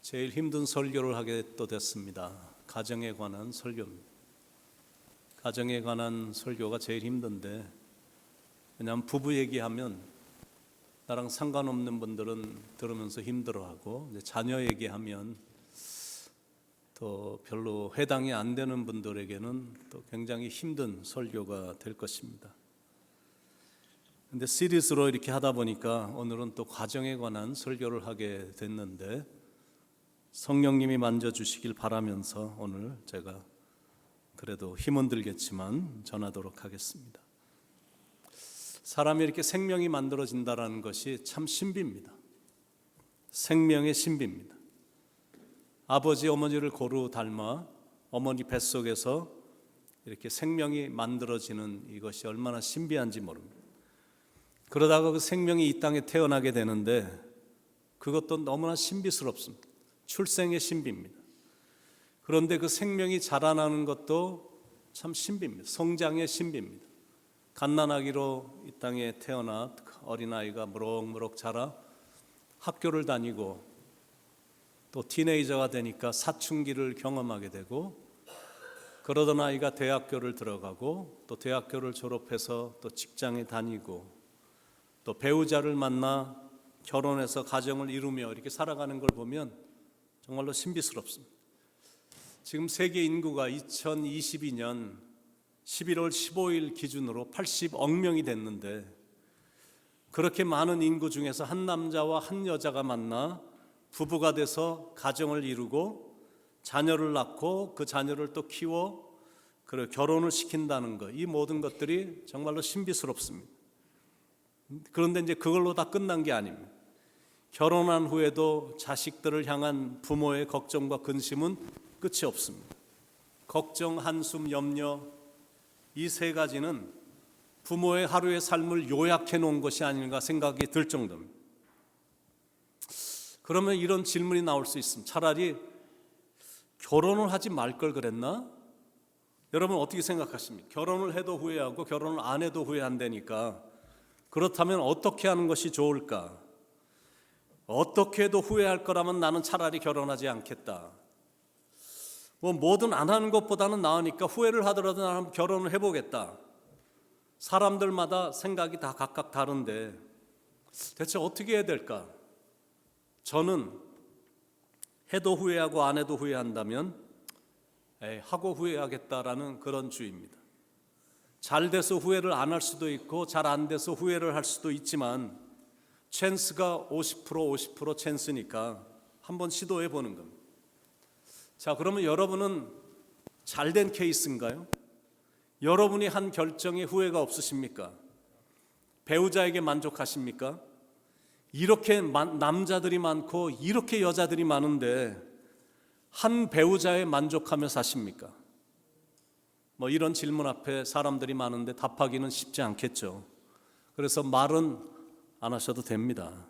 제일 힘든 설교를 하게 또 됐습니다. 가정에 관한 설교입니다. 가정에 관한 설교가 제일 힘든데, 왜냐하면 부부 얘기하면 나랑 상관없는 분들은 들으면서 힘들어하고, 자녀 얘기하면 또 별로 해당이 안 되는 분들에게는 또 굉장히 힘든 설교가 될 것입니다. 근데 시리즈로 이렇게 하다 보니까 오늘은 또 가정에 관한 설교를 하게 됐는데, 성령님이 만져주시길 바라면서 오늘 제가 그래도 힘은 들겠지만 전하도록 하겠습니다. 사람이 이렇게 생명이 만들어진다는 것이 참 신비입니다. 생명의 신비입니다. 아버지 어머니를 고루 닮아 어머니 뱃속에서 이렇게 생명이 만들어지는 이것이 얼마나 신비한지 모릅니다. 그러다가 그 생명이 이 땅에 태어나게 되는데 그것도 너무나 신비스럽습니다. 출생의 신비입니다. 그런데 그 생명이 자라나는 것도 참 신비입니다. 성장의 신비입니다. 갓난아기로 이 땅에 태어나 어린아이가 무럭무럭 자라 학교를 다니고 또 티네이저가 되니까 사춘기를 경험하게 되고, 그러던 아이가 대학교를 들어가고 또 대학교를 졸업해서 또 직장에 다니고 또 배우자를 만나 결혼해서 가정을 이루며 이렇게 살아가는 걸 보면 정말로 신비스럽습니다. 지금 세계 인구가 2022년 11월 15일 기준으로 80억 명이 됐는데, 그렇게 많은 인구 중에서 한 남자와 한 여자가 만나 부부가 돼서 가정을 이루고 자녀를 낳고 그 자녀를 또 키워 그리고 결혼을 시킨다는 것, 이 모든 것들이 정말로 신비스럽습니다. 그런데 이제 그걸로 다 끝난 게 아닙니다. 결혼한 후에도 자식들을 향한 부모의 걱정과 근심은 끝이 없습니다. 걱정, 한숨, 염려, 이 세 가지는 부모의 하루의 삶을 요약해 놓은 것이 아닌가 생각이 들 정도입니다. 그러면 이런 질문이 나올 수 있습니다. 차라리 결혼을 하지 말 걸 그랬나? 여러분 어떻게 생각하십니까? 결혼을 해도 후회하고 결혼을 안 해도 후회한다니까, 그렇다면 어떻게 하는 것이 좋을까? 어떻게 해도 후회할 거라면 나는 차라리 결혼하지 않겠다. 뭐든 안 하는 것보다는 나으니까 후회를 하더라도 나는 결혼을 해보겠다. 사람들마다 생각이 다 각각 다른데 대체 어떻게 해야 될까? 저는 해도 후회하고 안 해도 후회한다면 하고 후회하겠다라는 그런 주의입니다. 잘 돼서 후회를 안 할 수도 있고 잘 안 돼서 후회를 할 수도 있지만 찬스가 50% 찬스니까 한번 시도해 보는 겁니다. 자, 그러면 여러분은 잘된 케이스인가요? 여러분이 한 결정에 후회가 없으십니까? 배우자에게 만족하십니까? 이렇게 남자들이 많고 이렇게 여자들이 많은데 한 배우자에 만족하며 사십니까? 이런 질문 앞에 사람들이 많은데 답하기는 쉽지 않겠죠. 그래서 말은 안 하셔도 됩니다.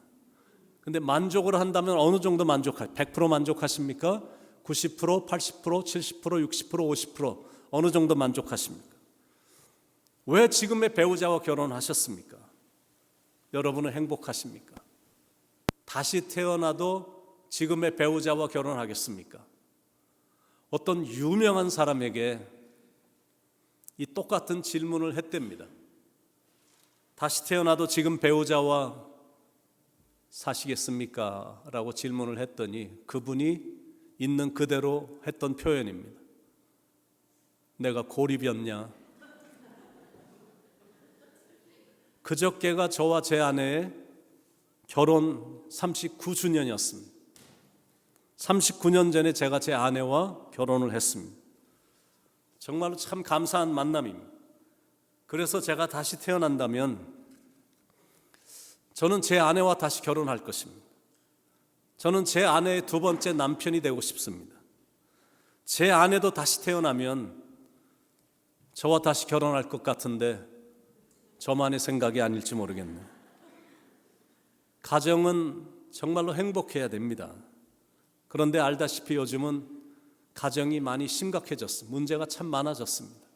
근데 만족을 한다면 어느 정도 100% 만족하십니까? 90%, 80%, 70%, 60%, 50% 어느 정도 만족하십니까? 왜 지금의 배우자와 결혼하셨습니까? 여러분은 행복하십니까? 다시 태어나도 지금의 배우자와 결혼하겠습니까? 어떤 유명한 사람에게 이 똑같은 질문을 했답니다. 다시 태어나도 지금 배우자와 사시겠습니까? 라고 질문을 했더니 그분이 있는 그대로 했던 표현입니다. 내가 고립이었냐? 그저께가 저와 제 아내의 결혼 39주년이었습니다. 39년 전에 제가 제 아내와 결혼을 했습니다. 정말로 참 감사한 만남입니다. 그래서 제가 다시 태어난다면 저는 제 아내와 다시 결혼할 것입니다. 저는 제 아내의 두 번째 남편이 되고 싶습니다. 제 아내도 다시 태어나면 저와 다시 결혼할 것 같은데 저만의 생각이 아닐지 모르겠네요. 가정은 정말로 행복해야 됩니다. 그런데 알다시피 요즘은 가정이 많이 심각해졌습니다. 문제가 참 많아졌습니다.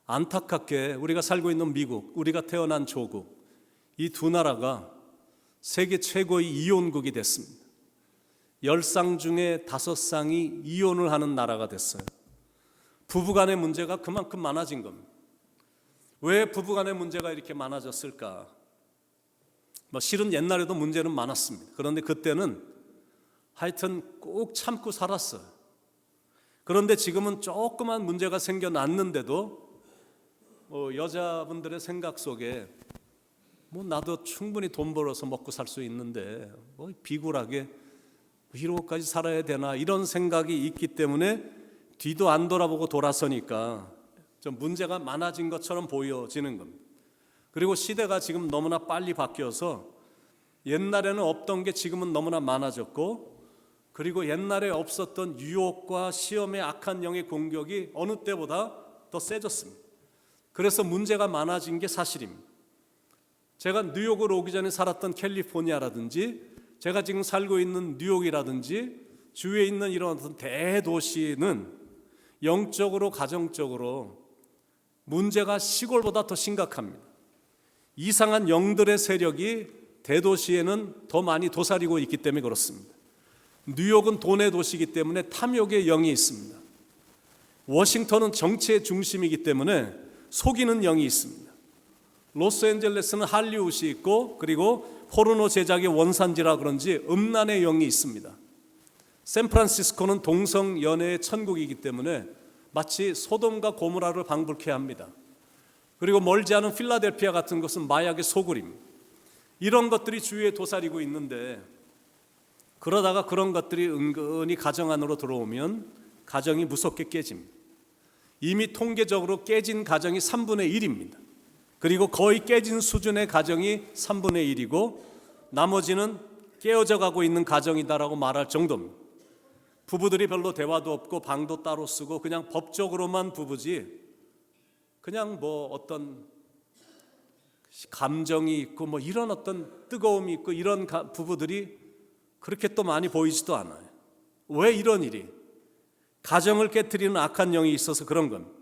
안타깝게 우리가 살고 있는 미국, 우리가 태어난 조국, 이 두 나라가 세계 최고의 이혼국이 됐습니다. 10쌍 중에 5쌍이 이혼을 하는 나라가 됐어요. 부부간의 문제가 그만큼 많아진 겁니다. 왜 부부간의 문제가 이렇게 많아졌을까? 실은 옛날에도 문제는 많았습니다. 그런데 그때는 하여튼 꼭 참고 살았어요. 그런데 지금은 조그만 문제가 생겨났는데도 여자분들의 생각 속에 나도 충분히 돈 벌어서 먹고 살 수 있는데 비굴하게 이런 것까지 살아야 되나, 이런 생각이 있기 때문에 뒤도 안 돌아보고 돌아서니까 좀 문제가 많아진 것처럼 보여지는 겁니다. 그리고 시대가 지금 너무나 빨리 바뀌어서 옛날에는 없던 게 지금은 너무나 많아졌고, 그리고 옛날에 없었던 유혹과 시험의 악한 영의 공격이 어느 때보다 더 세졌습니다. 그래서 문제가 많아진 게 사실입니다. 제가 뉴욕으로 오기 전에 살았던 캘리포니아라든지 제가 지금 살고 있는 뉴욕이라든지 주위에 있는 이런 어떤 대도시는 영적으로 가정적으로 문제가 시골보다 더 심각합니다. 이상한 영들의 세력이 대도시에는 더 많이 도사리고 있기 때문에 그렇습니다. 뉴욕은 돈의 도시이기 때문에 탐욕의 영이 있습니다. 워싱턴은 정치의 중심이기 때문에 속이는 영이 있습니다. 로스앤젤레스는 할리우드이 있고, 그리고 포르노 제작의 원산지라 그런지 음란의 영이 있습니다. 샌프란시스코는 동성 연애의 천국이기 때문에 마치 소돔과 고모라를 방불케 합니다. 그리고 멀지 않은 필라델피아 같은 것은 마약의 소굴입니다. 이런 것들이 주위에 도사리고 있는데, 그러다가 그런 것들이 은근히 가정 안으로 들어오면 가정이 무섭게 깨집니다. 이미 통계적으로 깨진 가정이 3분의 1입니다. 그리고 거의 깨진 수준의 가정이 3분의 1이고 나머지는 깨어져 가고 있는 가정이다라고 말할 정도입니다. 부부들이 별로 대화도 없고 방도 따로 쓰고 그냥 법적으로만 부부지, 그냥 어떤 감정이 있고 이런 어떤 뜨거움이 있고 이런 부부들이 그렇게 또 많이 보이지도 않아요. 왜 이런 일이? 가정을 깨트리는 악한 영이 있어서 그런 겁니다.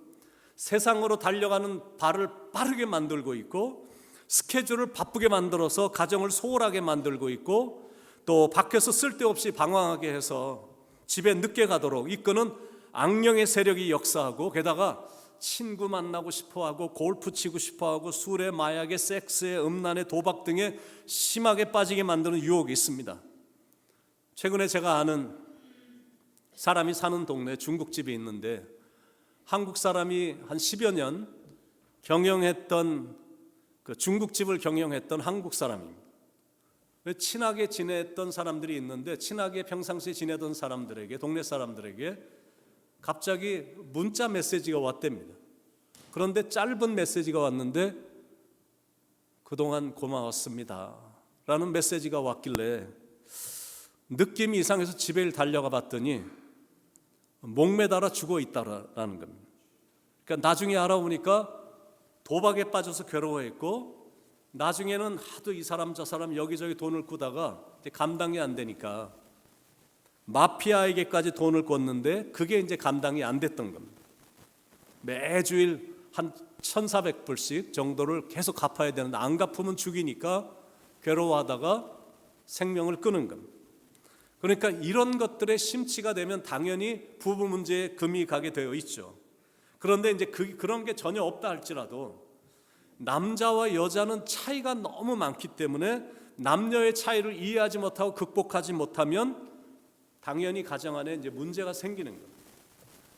세상으로 달려가는 발을 빠르게 만들고 있고, 스케줄을 바쁘게 만들어서 가정을 소홀하게 만들고 있고, 또 밖에서 쓸데없이 방황하게 해서 집에 늦게 가도록 이끄는 악령의 세력이 역사하고, 게다가 친구 만나고 싶어하고 골프 치고 싶어하고 술에 마약에 섹스에 음란에 도박 등에 심하게 빠지게 만드는 유혹이 있습니다. 최근에 제가 아는 사람이 사는 동네에 중국집이 있는데, 한국 사람이 한 10여 년 경영했던 그 중국집을 경영했던 한국 사람입니다. 친하게 지냈던 사람들이 있는데, 친하게 평상시에 지내던 사람들에게, 동네 사람들에게 갑자기 문자 메시지가 왔답니다. 그런데 짧은 메시지가 왔는데, 그동안 고마웠습니다 라는 메시지가 왔길래 느낌이 이상해서 집에 달려가 봤더니 목매달아 죽어 있다라는 겁니다. 그러니까 나중에 알아보니까 도박에 빠져서 괴로워했고, 나중에는 하도 이 사람 저 사람 여기저기 돈을 꾸다가 감당이 안 되니까 마피아에게까지 돈을 꿨는데 그게 이제 감당이 안 됐던 겁니다. 매주일 한 1,400불씩 정도를 계속 갚아야 되는데 안 갚으면 죽이니까 괴로워하다가 생명을 끊은 겁니다. 그러니까 이런 것들의 심취가 되면 당연히 부부 문제에 금이 가게 되어 있죠. 그런데 이제 그런 게 전혀 없다 할지라도 남자와 여자는 차이가 너무 많기 때문에 남녀의 차이를 이해하지 못하고 극복하지 못하면 당연히 가정 안에 이제 문제가 생기는 겁니다.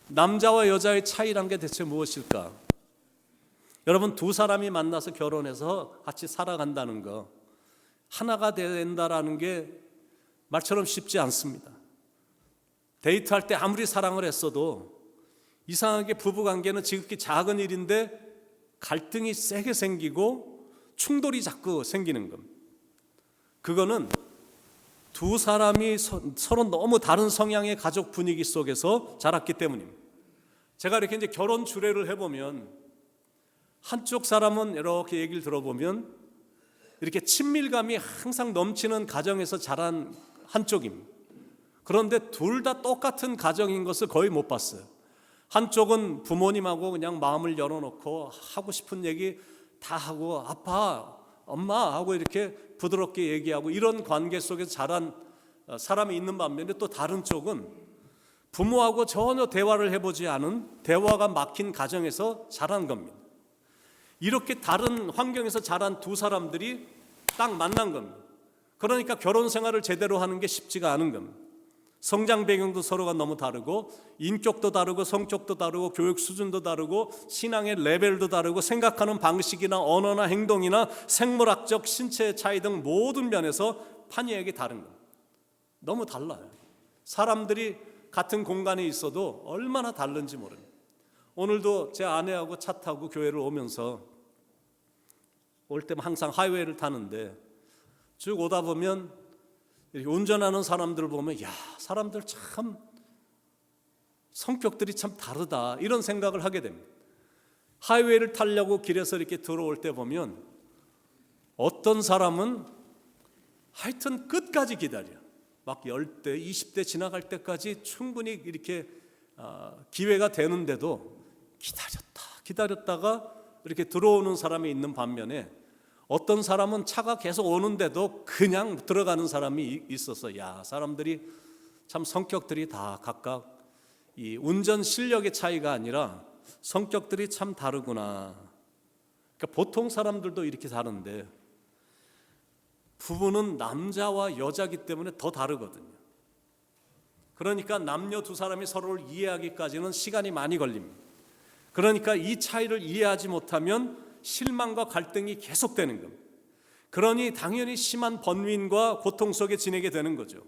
남자와 여자의 차이란 게 대체 무엇일까? 여러분, 두 사람이 만나서 결혼해서 같이 살아간다는 거, 하나가 된다라는 게 말처럼 쉽지 않습니다. 데이트할 때 아무리 사랑을 했어도 이상하게 부부관계는 지극히 작은 일인데 갈등이 세게 생기고 충돌이 자꾸 생기는 겁니다. 그거는 두 사람이 서로 너무 다른 성향의 가족 분위기 속에서 자랐기 때문입니다. 제가 이렇게 이제 결혼 주례를 해보면 한쪽 사람은 이렇게 얘기를 들어보면 이렇게 친밀감이 항상 넘치는 가정에서 자란 한쪽입니다. 그런데 둘 다 똑같은 가정인 것을 거의 못 봤어요. 한쪽은 부모님하고 그냥 마음을 열어놓고 하고 싶은 얘기 다 하고 아빠, 엄마 하고 이렇게 부드럽게 얘기하고 이런 관계 속에서 자란 사람이 있는 반면에 또 다른 쪽은 부모하고 전혀 대화를 해보지 않은 대화가 막힌 가정에서 자란 겁니다. 이렇게 다른 환경에서 자란 두 사람들이 딱 만난 겁니다. 그러니까 결혼 생활을 제대로 하는 게 쉽지가 않은 겁니다. 성장 배경도 서로가 너무 다르고 인격도 다르고 성격도 다르고 교육 수준도 다르고 신앙의 레벨도 다르고 생각하는 방식이나 언어나 행동이나 생물학적 신체의 차이 등 모든 면에서 판이하게 다른 겁니다. 너무 달라요. 사람들이 같은 공간에 있어도 얼마나 다른지 모릅니다. 오늘도 제 아내하고 차 타고 교회를 오면서 올 때면 항상 하이웨이를 타는데 쭉 오다 보면 운전하는 사람들을 보면 야, 사람들 참 성격들이 참 다르다 이런 생각을 하게 됩니다. 하이웨이를 타려고 길에서 이렇게 들어올 때 보면 어떤 사람은 하여튼 끝까지 기다려. 막 10대, 20대 지나갈 때까지 충분히 이렇게 기회가 되는데도 기다렸다가 이렇게 들어오는 사람이 있는 반면에 어떤 사람은 차가 계속 오는데도 그냥 들어가는 사람이 있어서 야, 사람들이 참 성격들이 다 각각 이 운전 실력의 차이가 아니라 성격들이 참 다르구나. 그러니까 보통 사람들도 이렇게 다른데 부부는 남자와 여자기 때문에 더 다르거든요. 그러니까 남녀 두 사람이 서로를 이해하기까지는 시간이 많이 걸립니다. 그러니까 이 차이를 이해하지 못하면 실망과 갈등이 계속되는 겁니다. 그러니 당연히 심한 번민과 고통 속에 지내게 되는 거죠.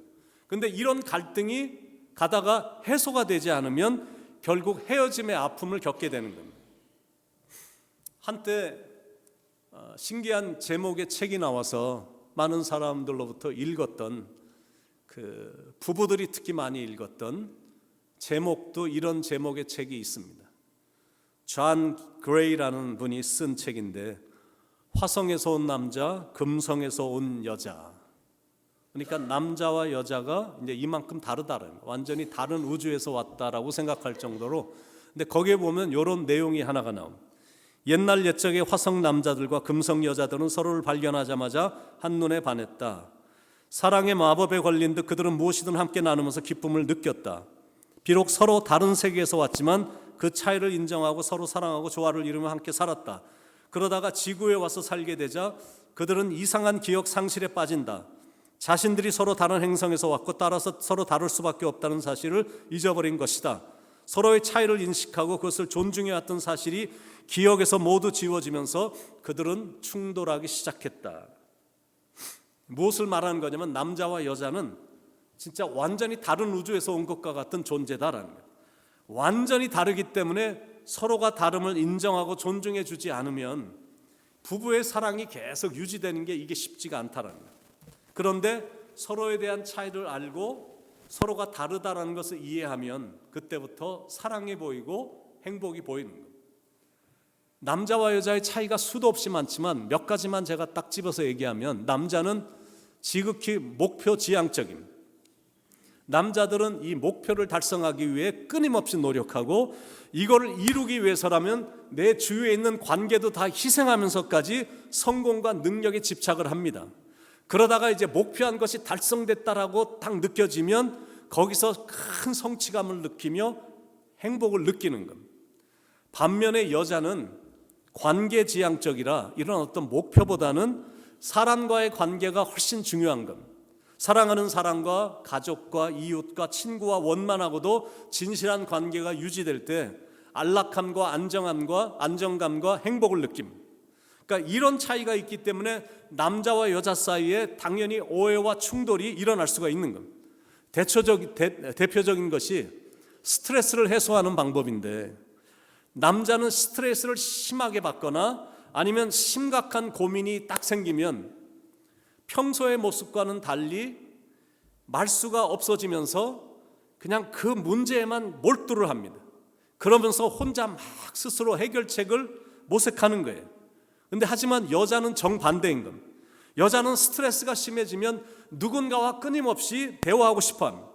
그런데 이런 갈등이 가다가 해소가 되지 않으면 결국 헤어짐의 아픔을 겪게 되는 겁니다. 한때 신기한 제목의 책이 나와서 많은 사람들로부터 읽었던 그 부부들이 특히 많이 읽었던 제목도 이런 제목의 책이 있습니다. 존 그레이라는 분이 쓴 책인데 화성에서 온 남자, 금성에서 온 여자. 그러니까 남자와 여자가 이제 이만큼 다르다는 완전히 다른 우주에서 왔다라고 생각할 정도로. 근데 거기에 보면 이런 내용이 하나가 나옵니다. 옛날 옛적의 화성 남자들과 금성 여자들은 서로를 발견하자마자 한눈에 반했다. 사랑의 마법에 걸린 듯 그들은 무엇이든 함께 나누면서 기쁨을 느꼈다. 비록 서로 다른 세계에서 왔지만 그 차이를 인정하고 서로 사랑하고 조화를 이루며 함께 살았다. 그러다가 지구에 와서 살게 되자 그들은 이상한 기억 상실에 빠진다. 자신들이 서로 다른 행성에서 왔고 따라서 서로 다를 수밖에 없다는 사실을 잊어버린 것이다. 서로의 차이를 인식하고 그것을 존중해왔던 사실이 기억에서 모두 지워지면서 그들은 충돌하기 시작했다. 무엇을 말하는 거냐면 남자와 여자는 진짜 완전히 다른 우주에서 온 것과 같은 존재다라는 거예요. 완전히 다르기 때문에 서로가 다름을 인정하고 존중해 주지 않으면 부부의 사랑이 계속 유지되는 게 이게 쉽지가 않다라는 거예요. 그런데 서로에 대한 차이를 알고 서로가 다르다라는 것을 이해하면 그때부터 사랑이 보이고 행복이 보이는 거예요. 남자와 여자의 차이가 수도 없이 많지만 몇 가지만 제가 딱 집어서 얘기하면 남자는 지극히 목표 지향적입니다. 남자들은 이 목표를 달성하기 위해 끊임없이 노력하고 이거를 이루기 위해서라면 내 주위에 있는 관계도 다 희생하면서까지 성공과 능력에 집착을 합니다. 그러다가 이제 목표한 것이 달성됐다라고 딱 느껴지면 거기서 큰 성취감을 느끼며 행복을 느끼는 겁니다. 반면에 여자는 관계지향적이라 이런 어떤 목표보다는 사람과의 관계가 훨씬 중요한 겁니다. 사랑하는 사람과 가족과 이웃과 친구와 원만하고도 진실한 관계가 유지될 때 안락함과 안정감과 행복을 느낍니다. 그러니까 이런 차이가 있기 때문에 남자와 여자 사이에 당연히 오해와 충돌이 일어날 수가 있는 겁니다. 대표적인 것이 스트레스를 해소하는 방법인데 남자는 스트레스를 심하게 받거나 아니면 심각한 고민이 딱 생기면 평소의 모습과는 달리 말수가 없어지면서 그냥 그 문제에만 몰두를 합니다. 그러면서 혼자 막 스스로 해결책을 모색하는 거예요. 근데 하지만 여자는 정반대인 겁니다. 여자는 스트레스가 심해지면 누군가와 끊임없이 대화하고 싶어 합니다.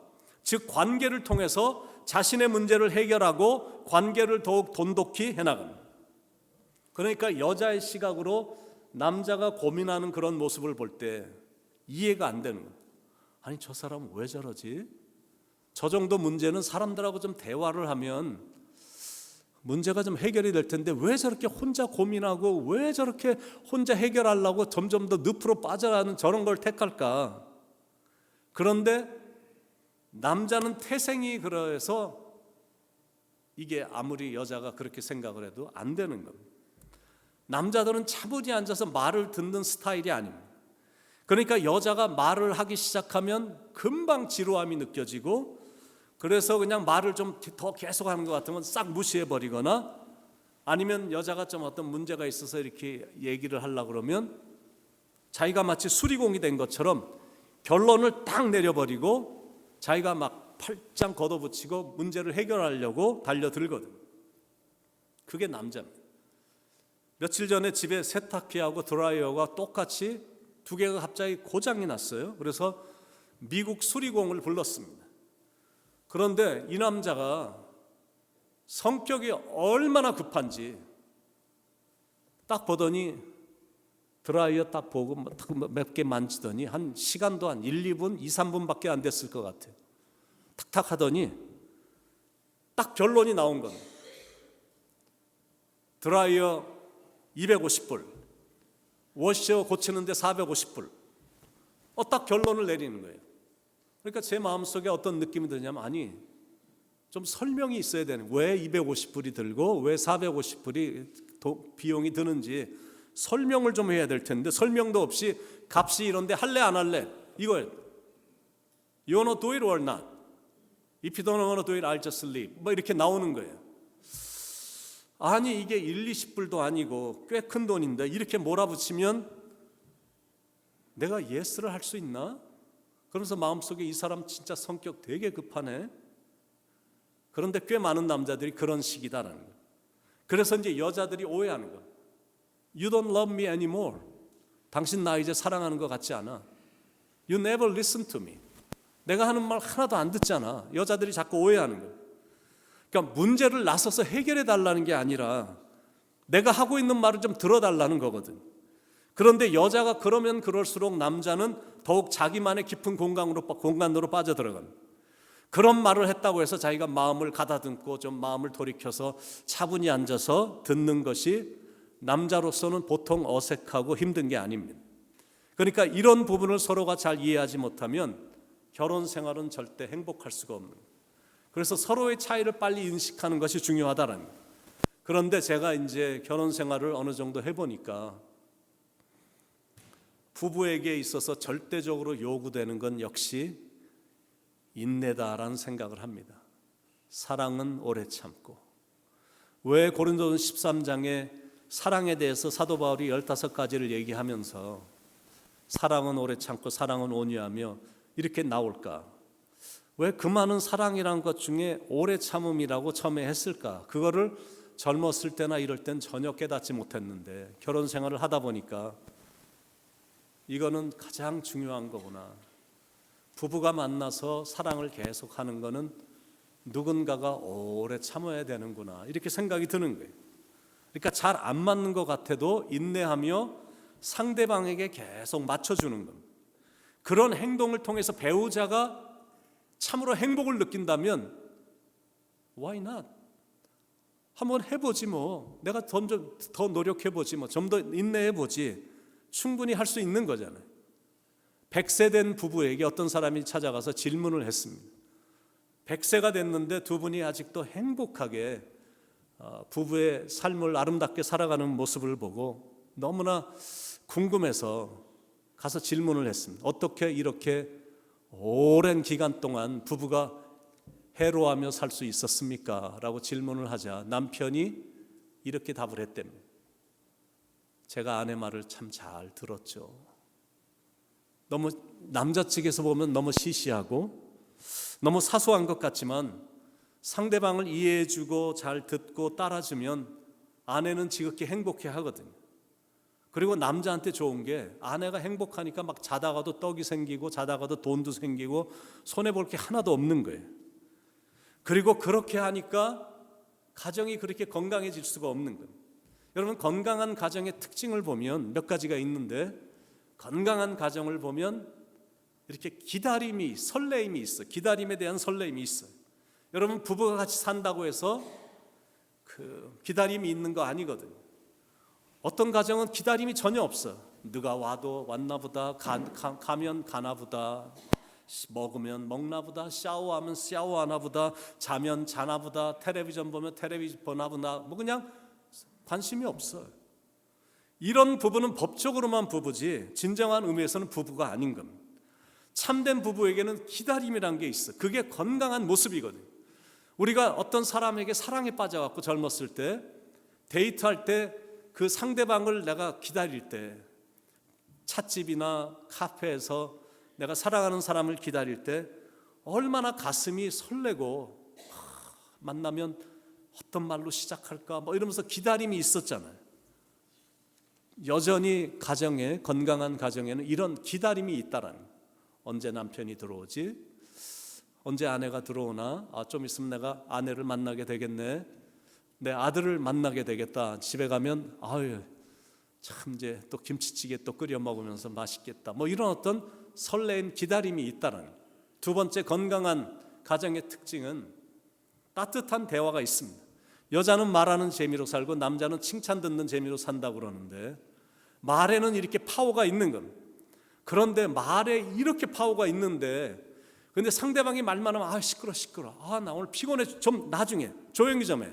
즉 관계를 통해서 자신의 문제를 해결하고 관계를 더욱 돈독히 해나갑니다. 그러니까 여자의 시각으로 남자가 고민하는 그런 모습을 볼 때 이해가 안 되는 거예요. 아니 저 사람은 왜 저러지? 저 정도 문제는 사람들하고 좀 대화를 하면 문제가 좀 해결이 될 텐데 왜 저렇게 혼자 고민하고 왜 저렇게 혼자 해결하려고 점점 더 늪으로 빠져가는 저런 걸 택할까? 그런데 남자는 태생이 그래서 이게 아무리 여자가 그렇게 생각을 해도 안 되는 겁니다. 남자들은 차분히 앉아서 말을 듣는 스타일이 아닙니다. 그러니까 여자가 말을 하기 시작하면 금방 지루함이 느껴지고, 그래서 그냥 말을 좀 더 계속하는 것 같으면 싹 무시해버리거나, 아니면 여자가 좀 어떤 문제가 있어서 이렇게 얘기를 하려고 그러면 자기가 마치 수리공이 된 것처럼 결론을 딱 내려버리고 자기가 막 팔짱 걷어붙이고 문제를 해결하려고 달려들거든. 그게 남자입니다. 며칠 전에 집에 세탁기하고 드라이어가 똑같이 두 개가 갑자기 고장이 났어요. 그래서 미국 수리공을 불렀습니다. 그런데 이 남자가 성격이 얼마나 급한지 딱 보더니 드라이어 딱 보고 몇 개 만지더니 한 시간도 한 1, 2분, 2, 3분밖에 안 됐을 것 같아요. 탁탁 하더니 딱 결론이 나온 겁니다. 드라이어 250불, 워셔 고치는데 450불. 딱 결론을 내리는 거예요. 그러니까 제 마음속에 어떤 느낌이 드냐면, 아니 좀 설명이 있어야 되는, 왜 250불이 들고 왜 450불이 비용이 드는지 설명을 좀 해야 될 텐데 설명도 없이 값이 이런데 할래 안 할래 이거예요. You wanna do it or not? If you don't wanna do it, I'll just leave. 뭐 이렇게 나오는 거예요. 아니 이게 1, 20불도 아니고 꽤 큰 돈인데 이렇게 몰아붙이면 내가 예스를 할 수 있나? 그러면서 마음속에 이 사람 진짜 성격 되게 급하네. 그런데 꽤 많은 남자들이 그런 식이다라는 거예요. 그래서 이제 여자들이 오해하는 거예요. You don't love me anymore. 당신 나 이제 사랑하는 것 같지 않아. You never listen to me. 내가 하는 말 하나도 안 듣잖아. 여자들이 자꾸 오해하는 거예요. 그러니까 문제를 나서서 해결해 달라는 게 아니라 내가 하고 있는 말을 좀 들어달라는 거거든. 그런데 여자가 그러면 그럴수록 남자는 더욱 자기만의 깊은 공간으로 빠져들어가는, 그런 말을 했다고 해서 자기가 마음을 가다듬고 좀 마음을 돌이켜서 차분히 앉아서 듣는 것이 남자로서는 보통 어색하고 힘든 게 아닙니다. 그러니까 이런 부분을 서로가 잘 이해하지 못하면 결혼 생활은 절대 행복할 수가 없는 거예요. 그래서 서로의 차이를 빨리 인식하는 것이 중요하다는 거예요. 그런데 제가 이제 결혼 생활을 어느 정도 해보니까 부부에게 있어서 절대적으로 요구되는 건 역시 인내다라는 생각을 합니다. 사랑은 오래 참고. 왜 고린도전 13장에 사랑에 대해서 사도 바울이 15가지를 얘기하면서 사랑은 오래 참고 사랑은 온유하며 이렇게 나올까? 왜 그 많은 사랑이라는 것 중에 오래 참음이라고 처음에 했을까? 그거를 젊었을 때나 이럴 땐 전혀 깨닫지 못했는데 결혼 생활을 하다 보니까 이거는 가장 중요한 거구나. 부부가 만나서 사랑을 계속하는 거는 누군가가 오래 참아야 되는구나, 이렇게 생각이 드는 거예요. 그러니까 잘 안 맞는 것 같아도 인내하며 상대방에게 계속 맞춰주는 겁니다. 그런 행동을 통해서 배우자가 참으로 행복을 느낀다면 why not? 한번 해보지 뭐. 내가 더 노력해보지 뭐. 좀 더 인내해보지. 충분히 할 수 있는 거잖아요. 100세 된 부부에게 어떤 사람이 찾아가서 질문을 했습니다. 100세가 됐는데 두 분이 아직도 행복하게 부부의 삶을 아름답게 살아가는 모습을 보고 너무나 궁금해서 가서 질문을 했습니다. 어떻게 이렇게 오랜 기간 동안 부부가 해로하며 살 수 있었습니까? 라고 질문을 하자 남편이 이렇게 답을 했답니다. 제가 아내 말을 참 잘 들었죠. 너무 남자 측에서 보면 너무 시시하고 너무 사소한 것 같지만 상대방을 이해해주고 잘 듣고 따라주면 아내는 지극히 행복해 하거든요. 그리고 남자한테 좋은 게 아내가 행복하니까 막 자다가도 떡이 생기고 자다가도 돈도 생기고 손해볼 게 하나도 없는 거예요. 그리고 그렇게 하니까 가정이 그렇게 건강해질 수가 없는 거예요. 여러분, 건강한 가정의 특징을 보면 몇 가지가 있는데, 건강한 가정을 보면 이렇게 기다림이, 설레임이 있어. 기다림에 대한 설레임이 있어요. 여러분, 부부가 같이 산다고 해서 그 기다림이 있는 거 아니거든요. 어떤 가정은 기다림이 전혀 없어. 누가 와도 왔나 보다, 가면 가나 보다, 먹으면 먹나 보다, 샤워하면 샤워하나 보다, 자면 자나 보다, 텔레비전 보면 텔레비전 보나 보다, 뭐 그냥 관심이 없어요. 이런 부부는 법적으로만 부부지 진정한 의미에서는 부부가 아닌 겁니다. 참된 부부에게는 기다림이란 게 있어. 그게 건강한 모습이거든요. 우리가 어떤 사람에게 사랑에 빠져갖고 젊었을 때 데이트할 때 그 상대방을 내가 기다릴 때, 찻집이나 카페에서 내가 사랑하는 사람을 기다릴 때 얼마나 가슴이 설레고 만나면 어떤 말로 시작할까 뭐 이러면서 기다림이 있었잖아요. 여전히 가정에, 건강한 가정에는 이런 기다림이 있다라는 거예요. 언제 남편이 들어오지? 언제 아내가 들어오나? 좀 있으면 내가 아내를 만나게 되겠네. 내 아들을 만나게 되겠다. 집에 가면 아유 참 이제 또 김치찌개 또 끓여 먹으면서 맛있겠다. 뭐 이런 어떤 설레임, 기다림이 있다는. 두 번째, 건강한 가정의 특징은 따뜻한 대화가 있습니다. 여자는 말하는 재미로 살고 남자는 칭찬 듣는 재미로 산다고 그러는데, 말에는 이렇게 파워가 있는 겁니다. 그런데 말에 이렇게 파워가 있는데, 근데 상대방이 말만 하면 시끄러. 나 오늘 피곤해. 좀 나중에 조용히 좀 해.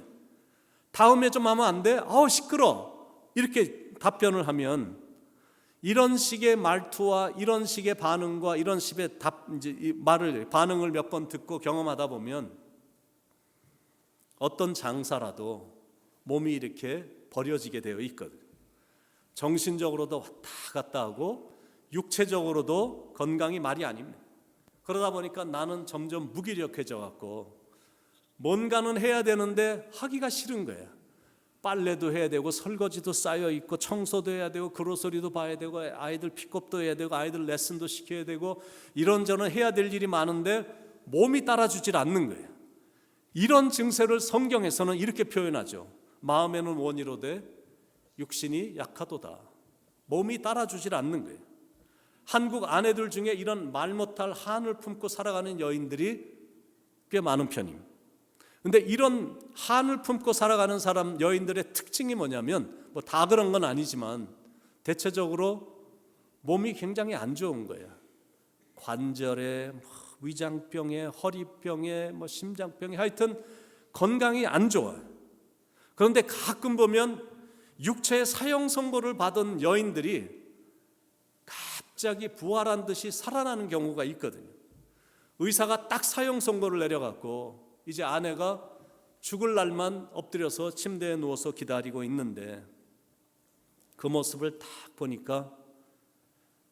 다음에 좀 하면 안 돼? 시끄러. 이렇게 답변을 하면, 이런 식의 말투와 이런 식의 반응과 이런 식의 반응을 몇 번 듣고 경험하다 보면 어떤 장사라도 몸이 이렇게 버려지게 되어 있거든요. 정신적으로도 왔다 갔다 하고 육체적으로도 건강이 말이 아닙니다. 그러다 보니까 나는 점점 무기력해져 갖고 뭔가는 해야 되는데 하기가 싫은 거야. 빨래도 해야 되고 설거지도 쌓여 있고 청소도 해야 되고 그로서리도 봐야 되고 아이들 픽업도 해야 되고 아이들 레슨도 시켜야 되고 이런저런 해야 될 일이 많은데 몸이 따라주질 않는 거예요. 이런 증세를 성경에서는 이렇게 표현하죠. 마음에는 원이로되 육신이 약하도다. 몸이 따라주질 않는 거예요. 한국 아내들 중에 이런 말 못할 한을 품고 살아가는 여인들이 꽤 많은 편입니다. 근데 이런 한을 품고 살아가는 사람 여인들의 특징이 뭐냐면 뭐 다 그런 건 아니지만 대체적으로 몸이 굉장히 안 좋은 거예요. 관절에 위장병에 허리병에 심장병에 하여튼 건강이 안 좋아요. 그런데 가끔 보면 육체의 사형 선고를 받은 여인들이 갑자기 부활한 듯이 살아나는 경우가 있거든요. 의사가 딱 사형 선고를 내려갖고 이제 아내가 죽을 날만 엎드려서 침대에 누워서 기다리고 있는데 그 모습을 딱 보니까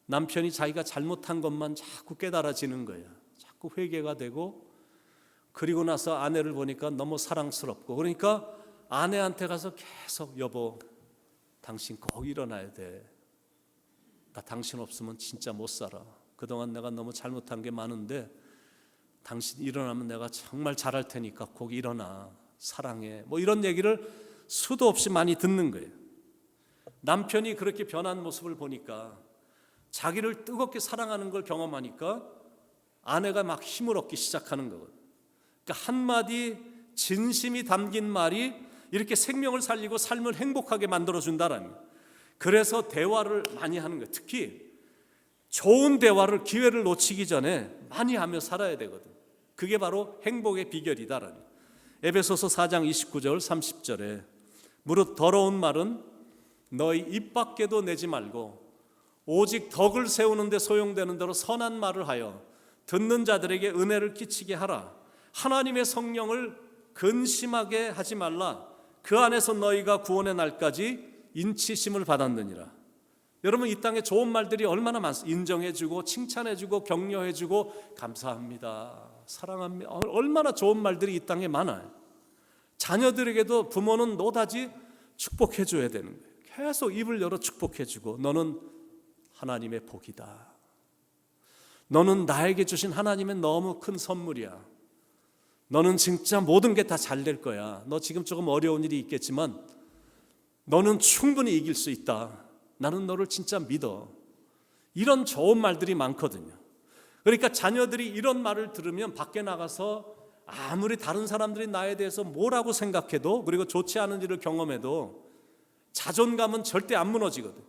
남편이 자기가 잘못한 것만 자꾸 깨달아지는 거예요. 자꾸 회개가 되고, 그리고 나서 아내를 보니까 너무 사랑스럽고, 그러니까 아내한테 가서 계속 여보 당신 꼭 일어나야 돼. 나 당신 없으면 진짜 못 살아. 그동안 내가 너무 잘못한 게 많은데 당신 일어나면 내가 정말 잘할 테니까 꼭 일어나. 사랑해. 뭐 이런 얘기를 수도 없이 많이 듣는 거예요. 남편이 그렇게 변한 모습을 보니까, 자기를 뜨겁게 사랑하는 걸 경험하니까 아내가 막 힘을 얻기 시작하는 거거든요. 그러니까 한마디 진심이 담긴 말이 이렇게 생명을 살리고 삶을 행복하게 만들어준다라는 거예요. 그래서 대화를 많이 하는 거예요. 특히 좋은 대화를, 기회를 놓치기 전에 많이 하며 살아야 되거든요. 그게 바로 행복의 비결이다라는 거예요. 에베소서 4장 29절 30절에 무릇 더러운 말은 너희 입 밖에도 내지 말고 오직 덕을 세우는 데 소용되는 대로 선한 말을 하여 듣는 자들에게 은혜를 끼치게 하라. 하나님의 성령을 근심하게 하지 말라. 그 안에서 너희가 구원의 날까지 인치심을 받았느니라. 여러분, 이 땅에 좋은 말들이 얼마나 많습니까? 인정해주고 칭찬해주고 격려해주고 감사합니다, 사랑합니다, 얼마나 좋은 말들이 이 땅에 많아요. 자녀들에게도 부모는 노다지 축복해줘야 되는 거예요. 계속 입을 열어 축복해주고, 너는 하나님의 복이다. 너는 나에게 주신 하나님의 너무 큰 선물이야. 너는 진짜 모든 게 다 잘 될 거야. 너 지금 조금 어려운 일이 있겠지만 너는 충분히 이길 수 있다. 나는 너를 진짜 믿어. 이런 좋은 말들이 많거든요. 그러니까 자녀들이 이런 말을 들으면 밖에 나가서 아무리 다른 사람들이 나에 대해서 뭐라고 생각해도, 그리고 좋지 않은 일을 경험해도 자존감은 절대 안 무너지거든.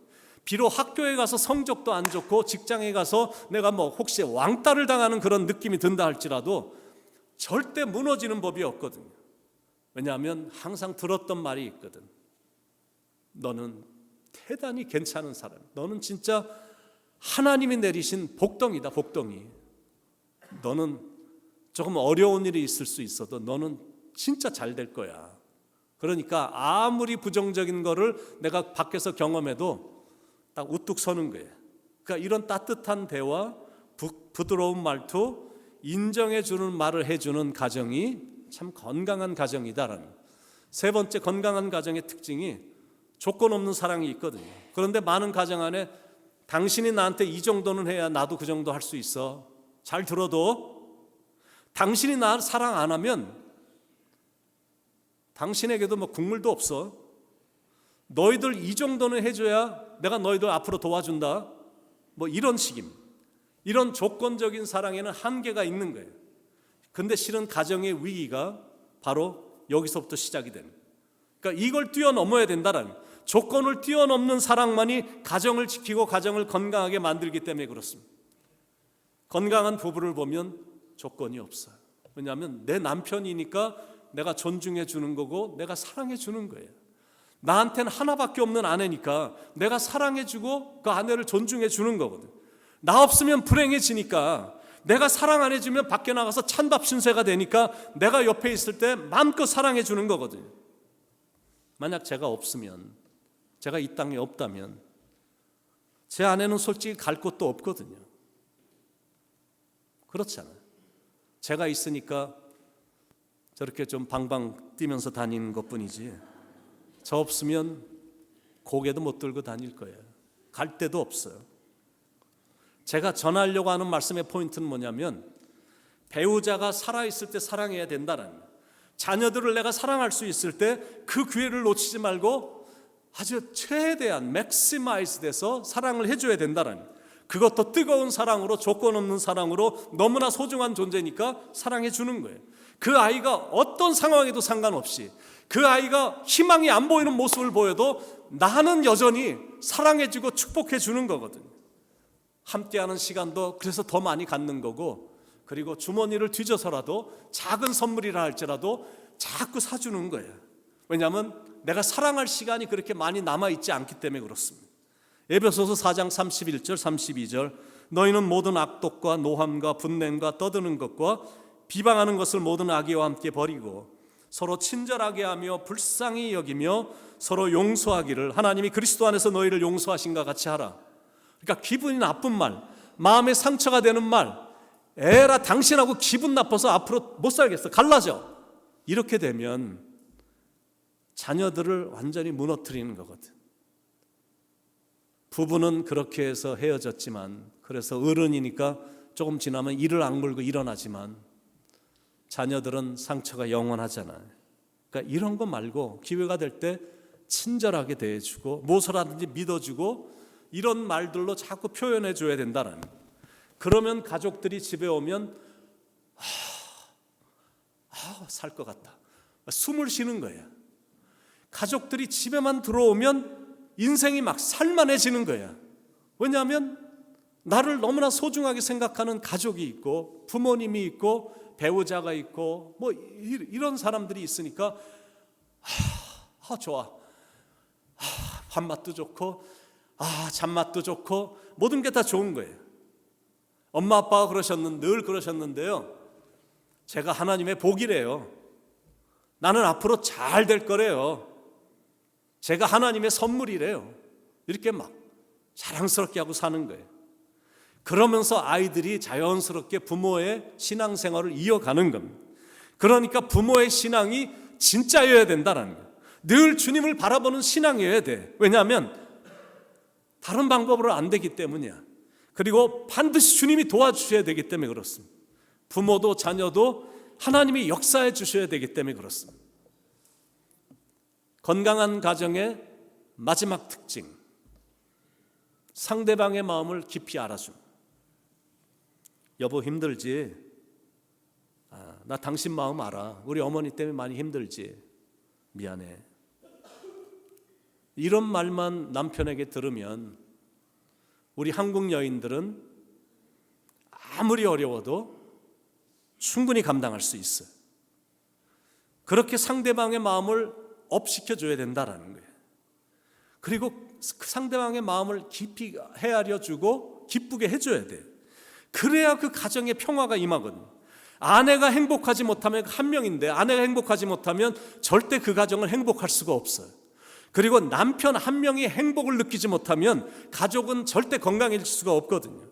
비록 학교에 가서 성적도 안 좋고 직장에 가서 내가 혹시 왕따를 당하는 그런 느낌이 든다 할지라도 절대 무너지는 법이 없거든요. 왜냐하면 항상 들었던 말이 있거든. 너는 대단히 괜찮은 사람, 너는 진짜 하나님이 내리신 복덩이다, 복덩이. 너는 조금 어려운 일이 있을 수 있어도 너는 진짜 잘 될 거야. 그러니까 아무리 부정적인 거를 내가 밖에서 경험해도 딱 우뚝 서는 거예요. 그러니까 이런 따뜻한 대화, 부드러운 말투, 인정해 주는 말을 해주는 가정이 참 건강한 가정이다라는. 세 번째 건강한 가정의 특징이 조건 없는 사랑이 있거든요. 그런데 많은 가정 안에 당신이 나한테 이 정도는 해야 나도 그 정도 할 수 있어. 잘 들어도 당신이 나를 사랑 안 하면 당신에게도 국물도 없어. 너희들 이 정도는 해줘야 내가 너희들 앞으로 도와준다. 이런 식임. 이런 조건적인 사랑에는 한계가 있는 거예요. 근데 실은 가정의 위기가 바로 여기서부터 시작이 되는 거예요. 그러니까 이걸 뛰어넘어야 된다라는, 조건을 뛰어넘는 사랑만이 가정을 지키고 가정을 건강하게 만들기 때문에 그렇습니다. 건강한 부부를 보면 조건이 없어요. 왜냐하면 내 남편이니까 내가 존중해 주는 거고 내가 사랑해 주는 거예요. 나한테는 하나밖에 없는 아내니까 내가 사랑해 주고 그 아내를 존중해 주는 거거든. 나 없으면 불행해지니까, 내가 사랑 안 해주면 밖에 나가서 찬밥 신세가 되니까 내가 옆에 있을 때 마음껏 사랑해 주는 거거든요. 만약 제가 없으면, 제가 이 땅에 없다면 제 아내는 솔직히 갈 곳도 없거든요. 그렇잖아요. 제가 있으니까 저렇게 좀 방방 뛰면서 다니는 것뿐이지, 저 없으면 고개도 못 들고 다닐 거예요. 갈 데도 없어요. 제가 전하려고 하는 말씀의 포인트는 뭐냐면, 배우자가 살아있을 때 사랑해야 된다는 거예요. 자녀들을 내가 사랑할 수 있을 때 그 기회를 놓치지 말고 아주 최대한 맥시마이즈 돼서 사랑을 해줘야 된다는 거예요. 그것도 뜨거운 사랑으로, 조건 없는 사랑으로, 너무나 소중한 존재니까 사랑해 주는 거예요. 그 아이가 어떤 상황에도 상관없이, 그 아이가 희망이 안 보이는 모습을 보여도 나는 여전히 사랑해 주고 축복해 주는 거거든요. 함께하는 시간도 그래서 더 많이 갖는 거고, 그리고 주머니를 뒤져서라도 작은 선물이라 할지라도 자꾸 사주는 거예요. 왜냐하면 내가 사랑할 시간이 그렇게 많이 남아있지 않기 때문에 그렇습니다. 에베소서 4장 31절 32절, 너희는 모든 악독과 노함과 분냄과 떠드는 것과 비방하는 것을 모든 악의와 함께 버리고 서로 친절하게 하며 불쌍히 여기며 서로 용서하기를 하나님이 그리스도 안에서 너희를 용서하신 것 같이 하라. 그러니까 기분이 나쁜 말, 마음에 상처가 되는 말, 에라 당신하고 기분 나빠서 앞으로 못 살겠어, 갈라져, 이렇게 되면 자녀들을 완전히 무너뜨리는 거거든. 부부는 그렇게 해서 헤어졌지만, 그래서 어른이니까 조금 지나면 이를 악물고 일어나지만 자녀들은 상처가 영원하잖아요. 그러니까 이런 거 말고 기회가 될 때 친절하게 대해주고 무엇을하든지 믿어주고 이런 말들로 자꾸 표현해 줘야 된다는. 그러면 가족들이 집에 오면 살 것 같다, 숨을 쉬는 거예요. 가족들이 집에만 들어오면 인생이 막 살만해지는 거야. 왜냐하면 나를 너무나 소중하게 생각하는 가족이 있고 부모님이 있고 배우자가 있고 이런 사람들이 있으니까 좋아, 밥맛도 좋고 잠맛도 좋고 모든 게 다 좋은 거예요. 엄마 아빠가 늘 그러셨는데요, 제가 하나님의 복이래요. 나는 앞으로 잘 될 거래요. 제가 하나님의 선물이래요. 이렇게 막 자랑스럽게 하고 사는 거예요. 그러면서 아이들이 자연스럽게 부모의 신앙생활을 이어가는 겁니다. 그러니까 부모의 신앙이 진짜여야 된다는 거예요. 늘 주님을 바라보는 신앙이어야 돼. 왜냐하면 다른 방법으로 안 되기 때문이야. 그리고 반드시 주님이 도와주셔야 되기 때문에 그렇습니다. 부모도 자녀도 하나님이 역사해 주셔야 되기 때문에 그렇습니다. 건강한 가정의 마지막 특징, 상대방의 마음을 깊이 알아줍니다. 여보 힘들지? 나 당신 마음 알아. 우리 어머니 때문에 많이 힘들지? 미안해. 이런 말만 남편에게 들으면 우리 한국 여인들은 아무리 어려워도 충분히 감당할 수 있어요. 그렇게 상대방의 마음을 업시켜줘야 된다라는 거예요. 그리고 그 상대방의 마음을 깊이 헤아려주고 기쁘게 해줘야 돼요. 그래야 그 가정에 평화가 임하거든요. 아내가 행복하지 못하면 한 명인데 아내가 행복하지 못하면 절대 그 가정을 행복할 수가 없어요. 그리고 남편 한 명이 행복을 느끼지 못하면 가족은 절대 건강해질 수가 없거든요.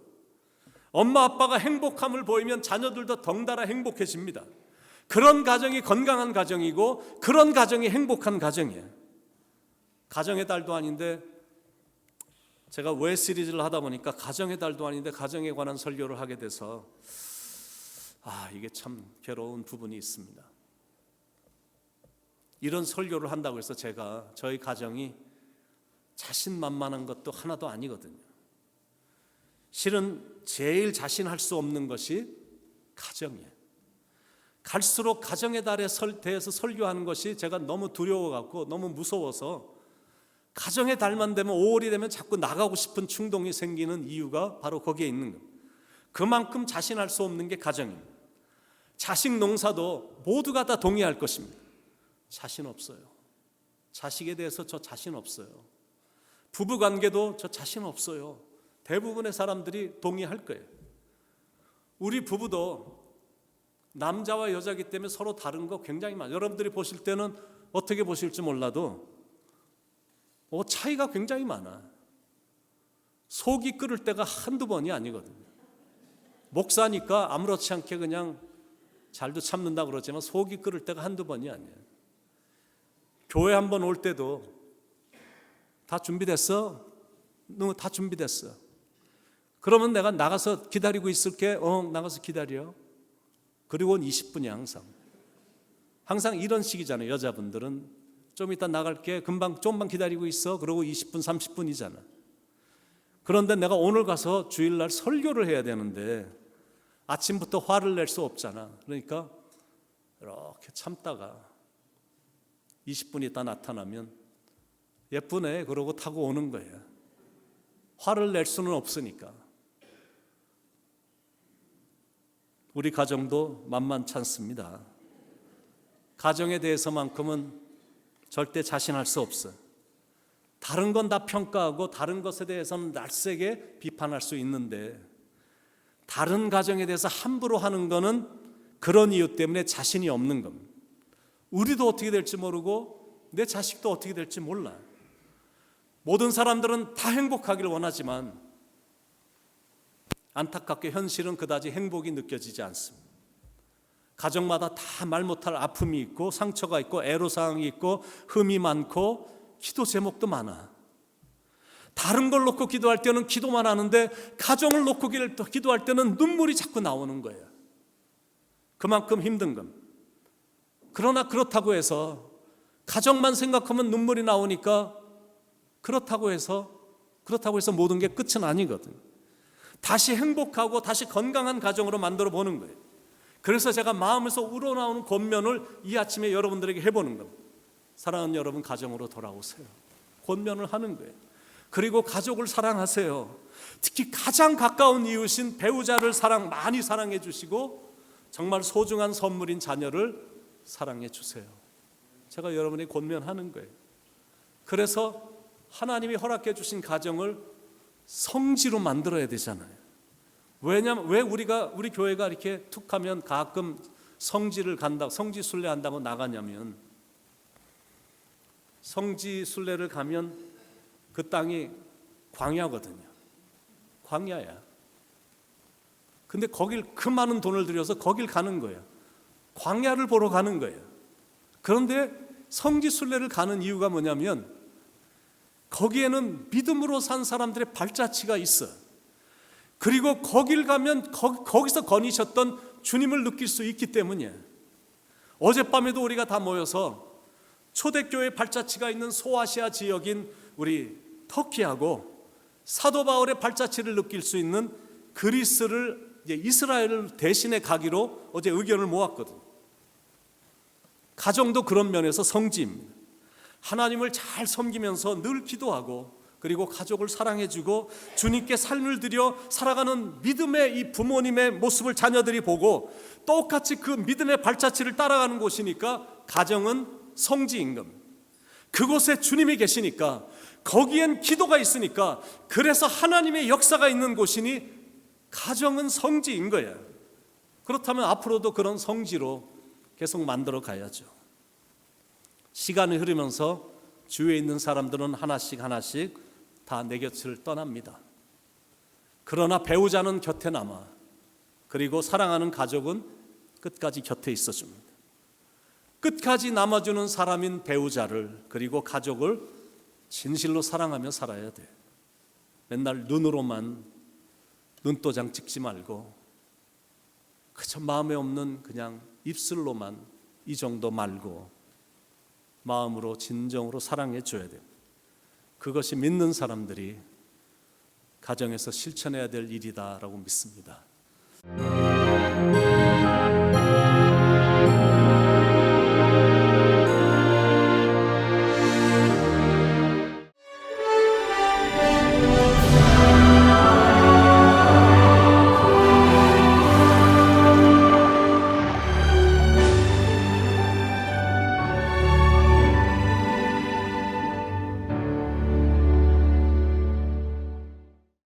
엄마 아빠가 행복함을 보이면 자녀들도 덩달아 행복해집니다. 그런 가정이 건강한 가정이고 그런 가정이 행복한 가정이에요. 가정의 달도 아닌데 제가 왜 시리즈를 하다 보니까 가정의 달도 아닌데 가정에 관한 설교를 하게 돼서 이게 참 괴로운 부분이 있습니다. 이런 설교를 한다고 해서 제가 저희 가정이 자신만만한 것도 하나도 아니거든요. 실은 제일 자신할 수 없는 것이 가정이에요. 갈수록 가정의 달에 대해서 설교하는 것이 제가 너무 두려워갖고 너무 무서워서 가정의 달만 되면 5월이 되면 자꾸 나가고 싶은 충동이 생기는 이유가 바로 거기에 있는 겁니다. 그만큼 자신할 수 없는 게 가정입니다. 자식 농사도 모두가 다 동의할 것입니다. 자신 없어요. 자식에 대해서 저 자신 없어요. 부부관계도 저 자신 없어요. 대부분의 사람들이 동의할 거예요. 우리 부부도 남자와 여자이기 때문에 서로 다른 거 굉장히 많아요. 여러분들이 보실 때는 어떻게 보실지 몰라도 차이가 굉장히 많아. 속이 끓을 때가 한두 번이 아니거든요. 목사니까 아무렇지 않게 그냥 잘도 참는다 그러지만 속이 끓을 때가 한두 번이 아니에요. 교회 한번 올 때도 다 준비됐어? 너 다 준비됐어. 그러면 내가 나가서 기다리고 있을게. 나가서 기다려. 그리고는 20분이 항상 이런 식이잖아요. 여자분들은 좀 이따 나갈게. 좀만 기다리고 있어. 그러고 20분 30분이잖아. 그런데 내가 오늘 가서 주일날 설교를 해야 되는데 아침부터 화를 낼 수 없잖아. 그러니까 이렇게 참다가 20분 있다 나타나면 예쁘네 그러고 타고 오는 거예요. 화를 낼 수는 없으니까. 우리 가정도 만만치 않습니다. 가정에 대해서만큼은 절대 자신할 수 없어요. 다른 건 다 평가하고 다른 것에 대해서는 날쌔게 비판할 수 있는데 다른 가정에 대해서 함부로 하는 거는 그런 이유 때문에 자신이 없는 겁니다. 우리도 어떻게 될지 모르고 내 자식도 어떻게 될지 몰라. 모든 사람들은 다 행복하기를 원하지만 안타깝게 현실은 그다지 행복이 느껴지지 않습니다. 가정마다 다 말 못할 아픔이 있고 상처가 있고 애로사항이 있고 흠이 많고 기도 제목도 많아. 다른 걸 놓고 기도할 때는 기도만 하는데 가정을 놓고 기도할 때는 눈물이 자꾸 나오는 거예요. 그만큼 힘든 겁니다. 그러나 그렇다고 해서 가정만 생각하면 눈물이 나오니까 그렇다고 해서 모든 게 끝은 아니거든요. 다시 행복하고 다시 건강한 가정으로 만들어 보는 거예요. 그래서 제가 마음에서 우러나오는 권면을 이 아침에 여러분들에게 해보는 겁니다. 사랑하는 여러분, 가정으로 돌아오세요. 권면을 하는 거예요. 그리고 가족을 사랑하세요. 특히 가장 가까운 이웃인 배우자를 많이 사랑해 주시고 정말 소중한 선물인 자녀를 사랑해 주세요. 제가 여러분에게 권면하는 거예요. 그래서 하나님이 허락해 주신 가정을 성지로 만들어야 되잖아요. 왜냐면 왜 우리 교회가 이렇게 툭하면 가끔 성지 순례 한다고 나가냐면 성지 순례를 가면 그 땅이 광야거든요. 광야야. 근데 그 많은 돈을 들여서 거길 가는 거예요. 광야를 보러 가는 거예요. 그런데 성지 순례를 가는 이유가 뭐냐면 거기에는 믿음으로 산 사람들의 발자취가 있어. 그리고 거길 가면 거기서 거니셨던 주님을 느낄 수 있기 때문이에요. 어젯밤에도 우리가 다 모여서 초대교회 발자취가 있는 소아시아 지역인 우리 터키하고 사도 바울의 발자취를 느낄 수 있는 그리스를 이제 이스라엘을 대신해 가기로 어제 의견을 모았거든. 가정도 그런 면에서 성지입니다. 하나님을 잘 섬기면서 늘 기도하고 그리고 가족을 사랑해주고 주님께 삶을 들여 살아가는 믿음의 이 부모님의 모습을 자녀들이 보고 똑같이 그 믿음의 발자취를 따라가는 곳이니까 가정은 성지인 겁니다. 그곳에 주님이 계시니까 거기엔 기도가 있으니까 그래서 하나님의 역사가 있는 곳이니 가정은 성지인 거예요. 그렇다면 앞으로도 그런 성지로 계속 만들어 가야죠. 시간이 흐르면서 주위에 있는 사람들은 하나씩 다 내 곁을 떠납니다. 그러나 배우자는 곁에 남아 그리고 사랑하는 가족은 끝까지 곁에 있어줍니다. 끝까지 남아주는 사람인 배우자를 그리고 가족을 진실로 사랑하며 살아야 돼. 맨날 눈으로만 눈도장 찍지 말고 그저 마음에 없는 그냥 입술로만 이 정도 말고 마음으로 진정으로 사랑해 줘야 돼요. 그것이 믿는 사람들이 가정에서 실천해야 될 일이다라고 믿습니다.